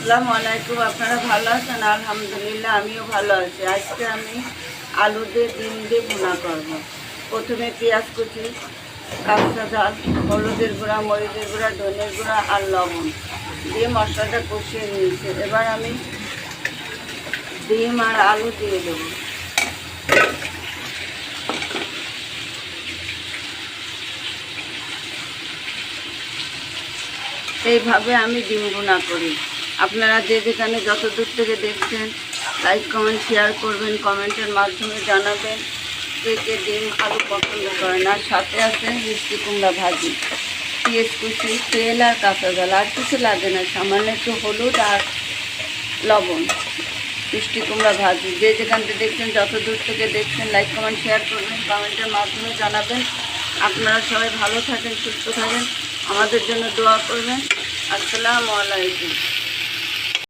আসসালামু আলাইকুম। আপনারা ভালো আছেন? আলহামদুলিল্লাহ, আমিও ভালো আছি। আজকে আমি আলু দিয়ে ডিম দিয়ে ভুনা করব। প্রথমে পেঁয়াজ কুচি, কাঁচা ঝাল, হলুদের গুঁড়া, মরিচের গুঁড়া, ধনের গুঁড়া আর লবণ দিয়ে মশলাটা কষিয়ে নিয়েছি। এবার আমি ডিম আর আলু দিয়ে দেবো। এইভাবে আমি ডিম ভুনা করি। আপনারা যে যেখানে যত দূর থেকে দেখছেন লাইক কমেন্ট শেয়ার করবেন, কমেন্টের মাধ্যমে জানাবেন কে কে ডিম আলু পছন্দ করেন। আর সাথে আছে মিষ্টি কুমড়া ভাজি, পেঁয়াজ কুচি, তেল আর কাঁচা ঝাল, আর কিছু লাগে না, সামান্য একটু হলুদ আর লবণ। মিষ্টি কুমড়া ভাজি যে যেখান থেকে দেখছেন, যত দূর থেকে দেখছেন লাইক কমেন্ট শেয়ার করবেন, কমেন্টের মাধ্যমে জানাবেন। আপনারা সবাই ভালো থাকেন, সুস্থ থাকেন, আমাদের জন্য দোয়া করবেন। আসসালামু আলাইকুম।